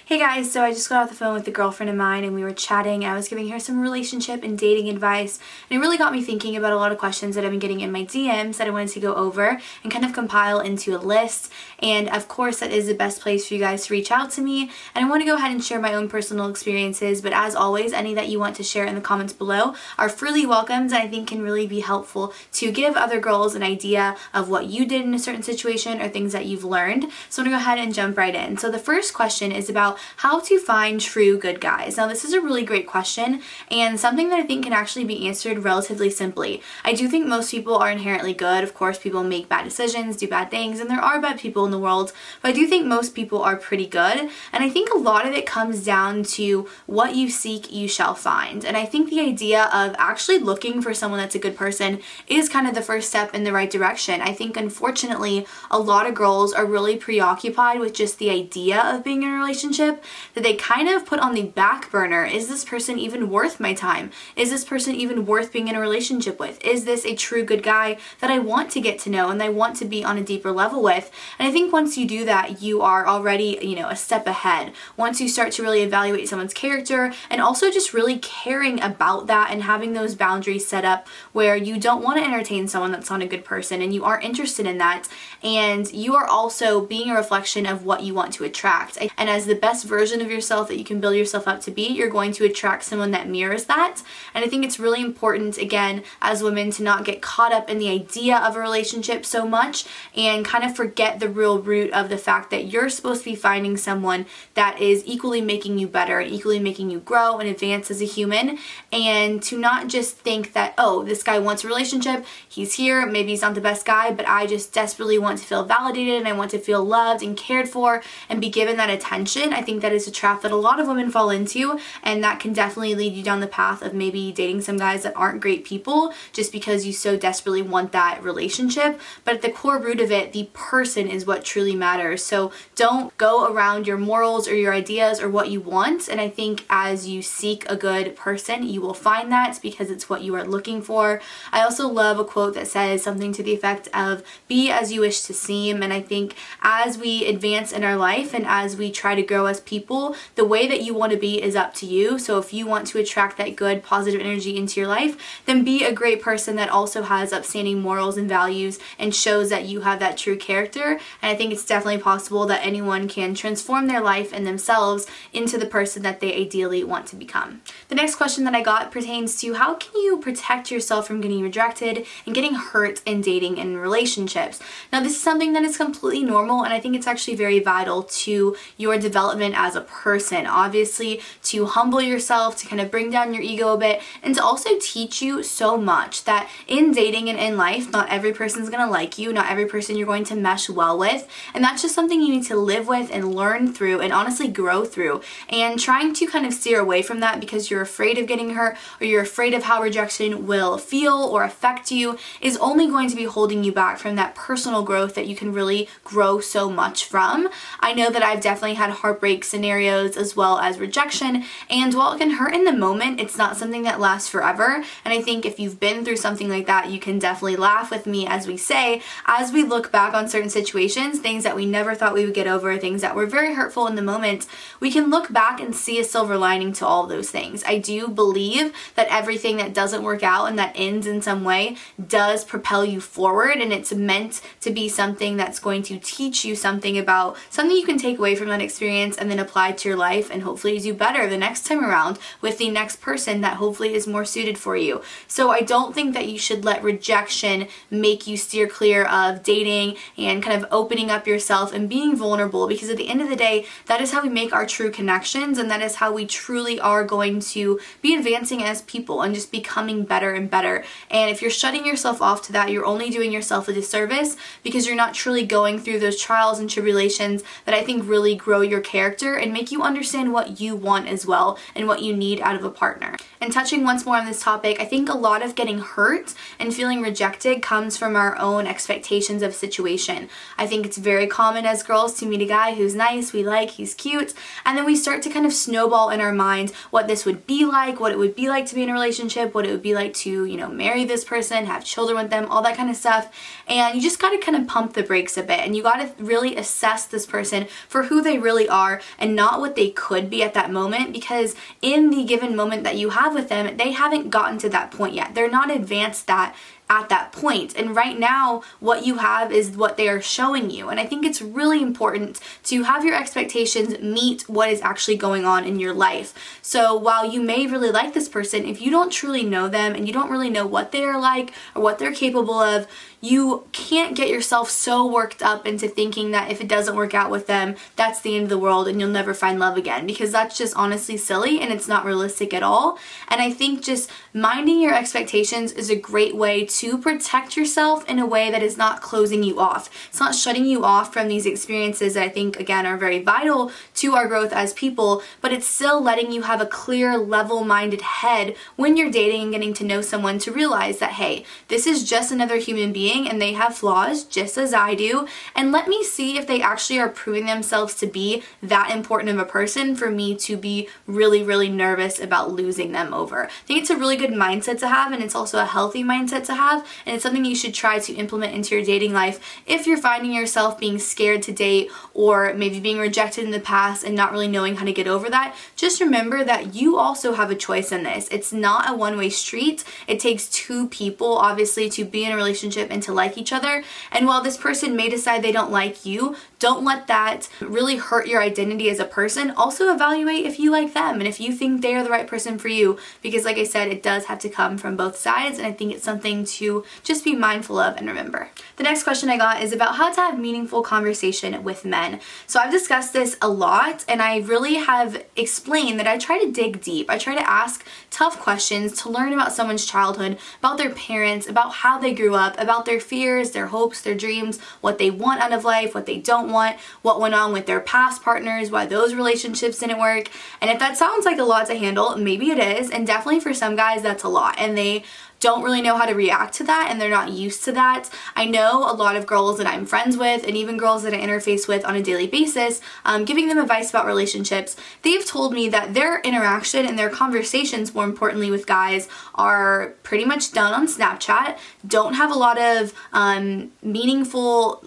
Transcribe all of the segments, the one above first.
Hey guys, so I just got off the phone with a girlfriend of mine and we were chatting. I was giving her some relationship and dating advice, and it really got me thinking about a lot of questions that I've been getting in my DMs that I wanted to go over and kind of compile into a list. And of course, that is the best place for you guys to reach out to me. And I want to go ahead and share my own personal experiences, but as always, any that you want to share in the comments below are freely welcomed, and I think can really be helpful to give other girls an idea of what you did in a certain situation or things that you've learned. So I'm going to go ahead and jump right in. So the first question is about how to find true good guys. Now, this is a really great question and something that I think can actually be answered relatively simply. I do think most people are inherently good. Of course, people make bad decisions, do bad things, and there are bad people in the world, but I do think most people are pretty good. And I think a lot of it comes down to what you seek, you shall find. And I think the idea of actually looking for someone that's a good person is kind of the first step in the right direction. I think, unfortunately, a lot of girls are really preoccupied with just the idea of being in a relationship that they kind of put on the back burner. Is this person even worth my time? Is this person even worth being in a relationship with? Is this a true good guy that I want to get to know and I want to be on a deeper level with? And I think once you do that, you are already, a step ahead. Once you start to really evaluate someone's character and also just really caring about that and having those boundaries set up where you don't want to entertain someone that's not a good person and you aren't interested in that, and you are also being a reflection of what you want to attract. And as the best version of yourself that you can build yourself up to be, you're going to attract someone that mirrors that. And I think it's really important, again, as women, to not get caught up in the idea of a relationship so much and kind of forget the real root of the fact that you're supposed to be finding someone that is equally making you better and equally making you grow and advance as a human, and to not just think that, oh, this guy wants a relationship, he's here, maybe he's not the best guy, but I just desperately want to feel validated and I want to feel loved and cared for and be given that attention. I think that is a trap that a lot of women fall into, and that can definitely lead you down the path of maybe dating some guys that aren't great people just because you so desperately want that relationship. But at the core root of it, the person is what truly matters. So don't go around your morals or your ideas or what you want. And I think as you seek a good person, you will find that because it's what you are looking for. I also love a quote that says something to the effect of be as you wish to seem. And I think as we advance in our life and as we try to grow as people, the way that you want to be is up to you. So if you want to attract that good, positive energy into your life, then be a great person that also has upstanding morals and values and shows that you have that true character. And I think it's definitely possible that anyone can transform their life and themselves into the person that they ideally want to become. The next question that I got pertains to how can you protect yourself from getting rejected and getting hurt in dating and relationships. Now, this is something that is completely normal, and I think it's actually very vital to your development as a person. Obviously, to humble yourself, to kind of bring down your ego a bit, and to also teach you so much that in dating and in life, not every person's going to like you, not every person you're going to mesh well with, and that's just something you need to live with and learn through and honestly grow through. And trying to kind of steer away from that because you're afraid of getting hurt or you're afraid of how rejection will feel or affect you is only going to be holding you back from that personal growth that you can really grow so much from. I know that I've definitely had heartbreak scenarios as well as rejection, and while it can hurt in the moment, it's not something that lasts forever. And I think if you've been through something like that, you can definitely laugh with me as we say, as we look back on certain situations, things that we never thought we would get over, things that were very hurtful in the moment, we can look back and see a silver lining to all those things. I do believe that everything that doesn't work out and that ends in some way does propel you forward, and it's meant to be something that's going to teach you something about something you can take away from that experience and then apply to your life and hopefully do better the next time around with the next person that hopefully is more suited for you. So I don't think that you should let rejection make you steer clear of dating and kind of opening up yourself and being vulnerable, because at the end of the day, that is how we make our true connections, and that is how we truly are going to be advancing as people and just becoming better and better. And if you're shutting yourself off to that, you're only doing yourself a disservice because you're not truly going through those trials and tribulations that I think really grow your character and make you understand what you want as well and what you need out of a partner. And touching once more on this topic, I think a lot of getting hurt and feeling rejected comes from our own expectations of situation. I think it's very common as girls to meet a guy who's nice, we like, he's cute, and then we start to kind of snowball in our mind what this would be like, what it would be like to be in a relationship, what it would be like to, marry this person, have children with them, all that kind of stuff. And you just got to kind of pump the brakes a bit, and you got to really assess this person for who they really are are and not what they could be at that moment, because in the given moment that you have with them, they haven't gotten to that point yet. They're not advanced at that point. And right now, what you have is what they are showing you. And I think it's really important to have your expectations meet what is actually going on in your life. So while you may really like this person, if you don't truly know them and you don't really know what they are like or what they're capable of, you can't get yourself so worked up into thinking that if it doesn't work out with them, that's the end of the world and you'll never find love again, because that's just honestly silly and it's not realistic at all. And I think just minding your expectations is a great way to protect yourself in a way that is not closing you off. It's not shutting you off from these experiences that I think, again, are very vital to our growth as people, but it's still letting you have a clear, level-minded head when you're dating and getting to know someone, to realize that, hey, this is just another human being and they have flaws just as I do, and let me see if they actually are proving themselves to be that important of a person for me to be really, really nervous about losing them over. I think it's a really good mindset to have, and it's also a healthy mindset to have, and it's something you should try to implement into your dating life if you're finding yourself being scared to date or maybe being rejected in the past and not really knowing how to get over that. Just remember that you also have a choice in this. It's not a one-way street. It takes two people, obviously, to be in a relationship and to like each other. And while this person may decide they don't like you, don't let that really hurt your identity as a person. Also evaluate if you like them and if you think they are the right person for you, because like I said, it does have to come from both sides, and I think it's something to just be mindful of and remember. The next question I got is about how to have meaningful conversation with men. So I've discussed this a lot, and I really have explained that I try to dig deep. I try to ask tough questions to learn about someone's childhood, about their parents, about how they grew up, about their fears, their hopes, their dreams, what they want out of life, what they don't want, what went on with their past partners, why those relationships didn't work. And if that sounds like a lot to handle, maybe it is, and definitely for some guys that's a lot, and they don't really know how to react to that and they're not used to that. I know a lot of girls that I'm friends with, and even girls that I interface with on a daily basis, giving them advice about relationships, they've told me that their interaction and their conversations, more importantly with guys, are pretty much done on Snapchat, don't have a lot of meaningful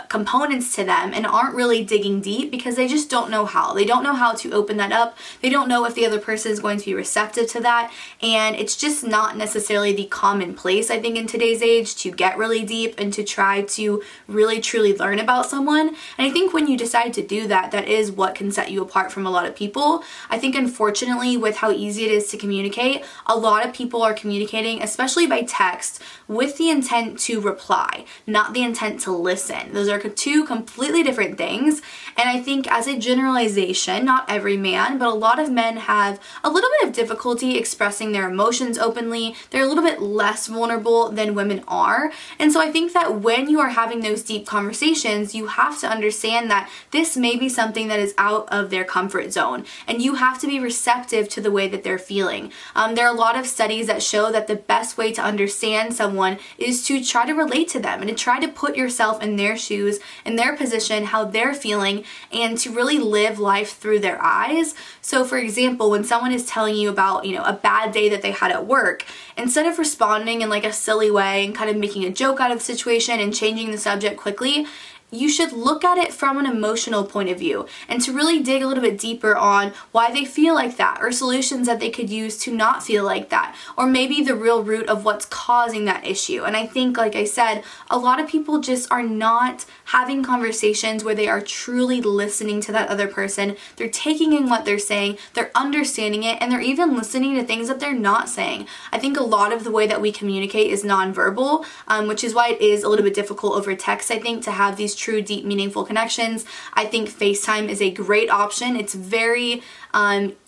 components to them, and aren't really digging deep because they just don't know how. They don't know how to open that up. They don't know if the other person is going to be receptive to that, and it's just not necessarily the commonplace, I think, in today's age to get really deep and to try to really truly learn about someone. And I think when you decide to do that, that is what can set you apart from a lot of people. I think unfortunately, with how easy it is to communicate, a lot of people are communicating, especially by text, with the intent to reply, not the intent to listen. Those are two completely different things. And I think as a generalization, not every man, but a lot of men have a little bit of difficulty expressing their emotions openly. They're a little bit less vulnerable than women are. And so I think that when you are having those deep conversations, you have to understand that this may be something that is out of their comfort zone, and you have to be receptive to the way that they're feeling. There are a lot of studies that show that the best way to understand someone is to try to relate to them and to try to put yourself in their shoes, in their position, how they're feeling, and to really live life through their eyes. So for example, when someone is telling you about, a bad day that they had at work, instead of responding in a silly way and kind of making a joke out of the situation and changing the subject quickly, you should look at it from an emotional point of view and to really dig a little bit deeper on why they feel like that, or solutions that they could use to not feel like that, or maybe the real root of what's causing that issue. And I think, like I said, a lot of people just are not having conversations where they are truly listening to that other person. They're taking in what they're saying, they're understanding it, and they're even listening to things that they're not saying. I think a lot of the way that we communicate is nonverbal, which is why it is a little bit difficult over text, I think, to have these true, deep, meaningful connections. I think FaceTime is a great option. It's very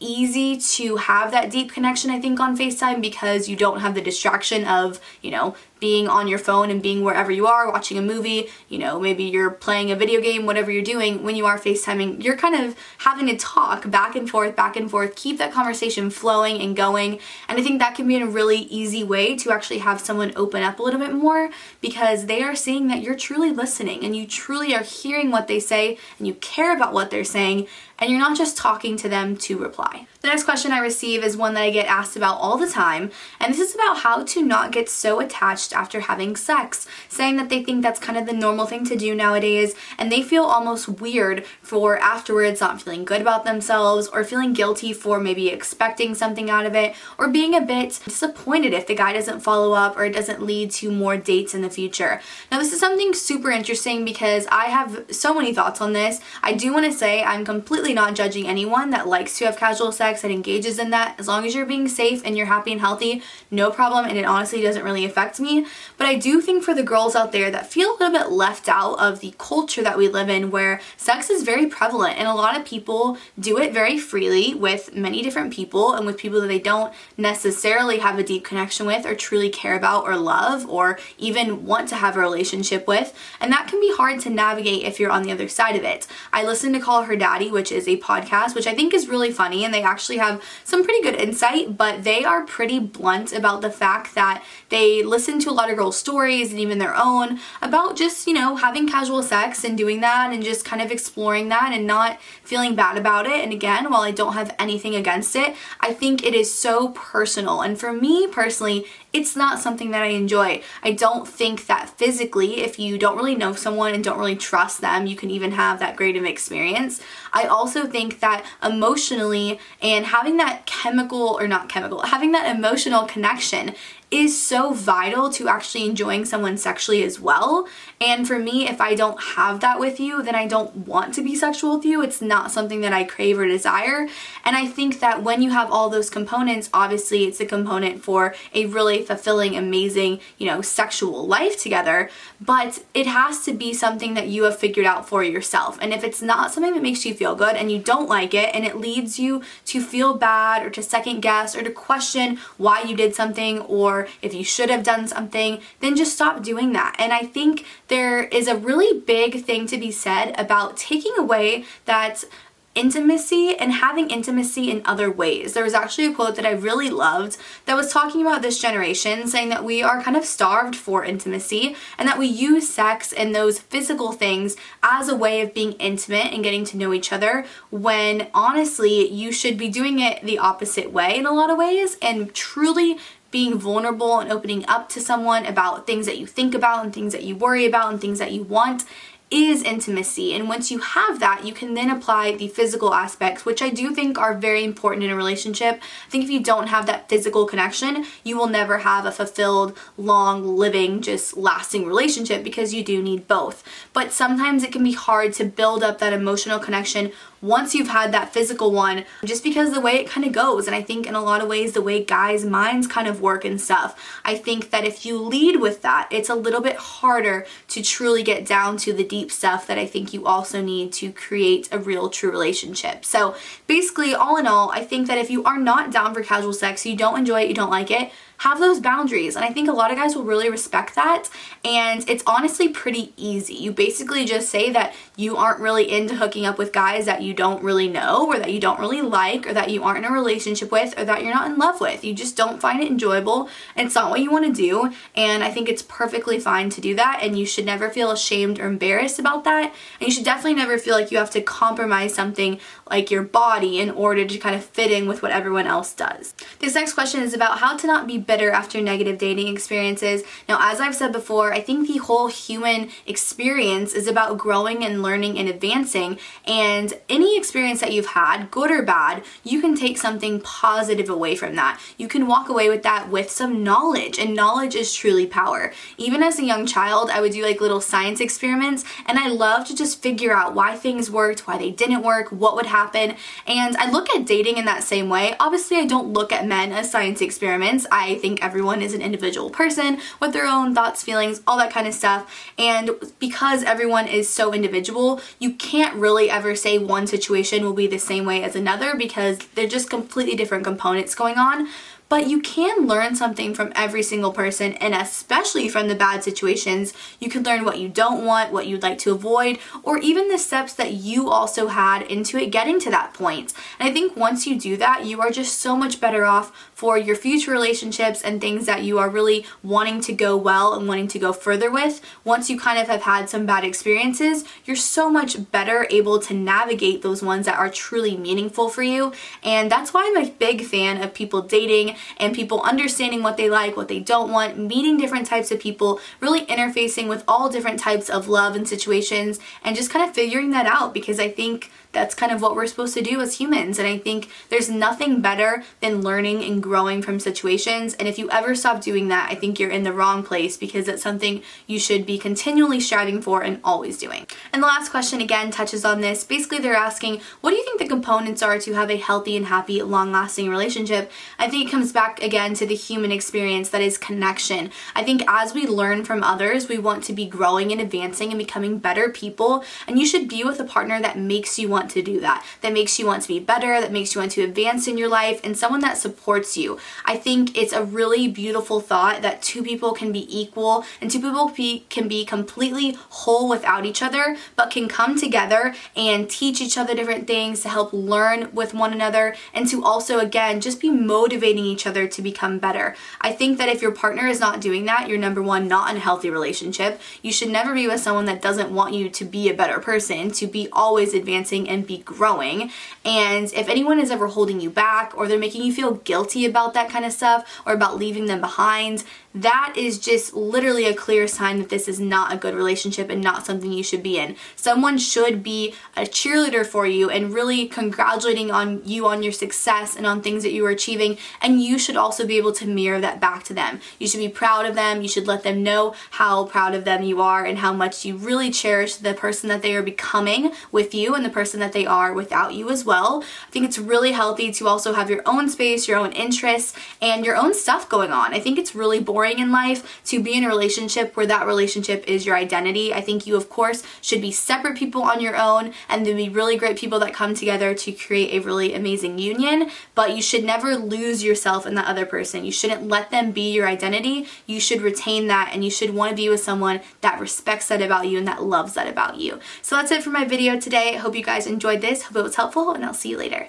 easy to have that deep connection, I think, on FaceTime, because you don't have the distraction of, being on your phone and being wherever you are, watching a movie, maybe you're playing a video game, whatever you're doing. When you are FaceTiming, you're kind of having to talk back and forth, keep that conversation flowing and going. And I think that can be a really easy way to actually have someone open up a little bit more, because they are seeing that you're truly listening and you truly are hearing what they say and you care about what they're saying, and you're not just talking to them to reply. The next question I receive is one that I get asked about all the time, and this is about how to not get so attached after having sex, saying that they think that's kind of the normal thing to do nowadays, and they feel almost weird for afterwards not feeling good about themselves or feeling guilty for maybe expecting something out of it or being a bit disappointed if the guy doesn't follow up or it doesn't lead to more dates in the future. Now, this is something super interesting because I have so many thoughts on this. I do want to say I'm completely not judging anyone that likes to have casual sex and engages in that. As long as you're being safe and you're happy and healthy, no problem, and it honestly doesn't really affect me. But I do think for the girls out there that feel a little bit left out of the culture that we live in, where sex is very prevalent and a lot of people do it very freely with many different people and with people that they don't necessarily have a deep connection with or truly care about or love or even want to have a relationship with, and that can be hard to navigate if you're on the other side of it. I listen to Call Her Daddy, which is a podcast which I think is really funny, and they actually have some pretty good insight, but they are pretty blunt about the fact that they listen to a lot of girls' stories and even their own about just, having casual sex and doing that and just kind of exploring that and not feeling bad about it. And again, while I don't have anything against it, I think it is so personal. And for me personally, it's not something that I enjoy. I don't think that physically, if you don't really know someone and don't really trust them, you can even have that great of an experience. I also think that emotionally and having that having that emotional connection is so vital to actually enjoying someone sexually as well. And for me, if I don't have that with you, then I don't want to be sexual with you. It's not something that I crave or desire. And I think that when you have all those components, obviously it's a component for a really fulfilling, amazing, sexual life together, but it has to be something that you have figured out for yourself. And if it's not something that makes you feel good and you don't like it and it leads you to feel bad or to second guess or to question why you did something or if you should have done something, then just stop doing that. And I think there is a really big thing to be said about taking away that intimacy and having intimacy in other ways. There was actually a quote that I really loved that was talking about this generation, saying that we are kind of starved for intimacy and that we use sex and those physical things as a way of being intimate and getting to know each other, when honestly you should be doing it the opposite way in a lot of ways and truly being vulnerable and opening up to someone about things that you think about and things that you worry about and things that you want is intimacy. And once you have that, you can then apply the physical aspects, which I do think are very important in a relationship. I think if you don't have that physical connection, you will never have a fulfilled, long, living, just lasting relationship, because you do need both. But sometimes it can be hard to build up that emotional connection once you've had that physical one, just because the way it kind of goes. And I think in a lot of ways, the way guys' minds kind of work and stuff, I think that if you lead with that, it's a little bit harder to truly get down to the deep stuff that I think you also need to create a real true relationship. So basically, all in all, I think that if you are not down for casual sex, you don't enjoy it, you don't like it, have those boundaries. And I think a lot of guys will really respect that. And it's honestly pretty easy. You basically just say that you aren't really into hooking up with guys that you don't really know or that you don't really like or that you aren't in a relationship with or that you're not in love with. You just don't find it enjoyable and it's not what you want to do. And I think it's perfectly fine to do that, and you should never feel ashamed or embarrassed about that. And you should definitely never feel like you have to compromise something like your body in order to kind of fit in with what everyone else does. This next question is about how to not be bitter after negative dating experiences. Now, as I've said before, I think the whole human experience is about growing and learning and advancing, and any experience that you've had, good or bad, you can take something positive away from that. You can walk away with that with some knowledge, and knowledge is truly power. Even as a young child, I would do like little science experiments, and I love to just figure out why things worked, why they didn't work, what would happen. And I look at dating in that same way. Obviously, I don't look at men as science experiments. I think everyone is an individual person with their own thoughts, feelings, all that kind of stuff. And because everyone is so individual, you can't really ever say one situation will be the same way as another, because they're just completely different components going on. But you can learn something from every single person, and especially from the bad situations. You can learn what you don't want, what you'd like to avoid, or even the steps that you also had into it getting to that point. And I think once you do that, you are just so much better off for your future relationships and things that you are really wanting to go well and wanting to go further with. Once you kind of have had some bad experiences, you're so much better able to navigate those ones that are truly meaningful for you. And that's why I'm a big fan of people dating and people understanding what they like, what they don't want, meeting different types of people, really interfacing with all different types of love and situations, and just kind of figuring that out, because I think that's kind of what we're supposed to do as humans. And I think there's nothing better than learning and growing from situations. And if you ever stop doing that, I think you're in the wrong place, because it's something you should be continually striving for and always doing. And the last question again touches on this. Basically, they're asking, what do you think the components are to have a healthy and happy, long-lasting relationship? I think it comes back again to the human experience, that is connection. I think as we learn from others, we want to be growing and advancing and becoming better people. And you should be with a partner that makes you want to do that makes you want to be better, that makes you want to advance in your life, and someone that supports you. I think it's a really beautiful thought that two people can be equal and two people can be completely whole without each other, but can come together and teach each other different things, to help learn with one another, and to also, again, just be motivating each other to become better. I think that if your partner is not doing that, you're number one, not in a healthy relationship. You should never be with someone that doesn't want you to be a better person, to be always advancing and be growing. And if anyone is ever holding you back, or they're making you feel guilty about that kind of stuff, or about leaving them behind, that is just literally a clear sign that this is not a good relationship and not something you should be in. Someone should be a cheerleader for you and really congratulating on you on your success and on things that you are achieving, and you should also be able to mirror that back to them. You should be proud of them. You should let them know how proud of them you are and how much you really cherish the person that they are becoming with you and the person that they are without you as well. I think it's really healthy to also have your own space, your own interests, and your own stuff going on. I think it's really boring in life to be in a relationship where that relationship is your identity. I think you, of course, should be separate people on your own, and then be really great people that come together to create a really amazing union, but you should never lose yourself in that other person. You shouldn't let them be your identity. You should retain that, and you should want to be with someone that respects that about you and that loves that about you. So that's it for my video today. I hope you guys enjoyed this. Hope it was helpful, and I'll see you later.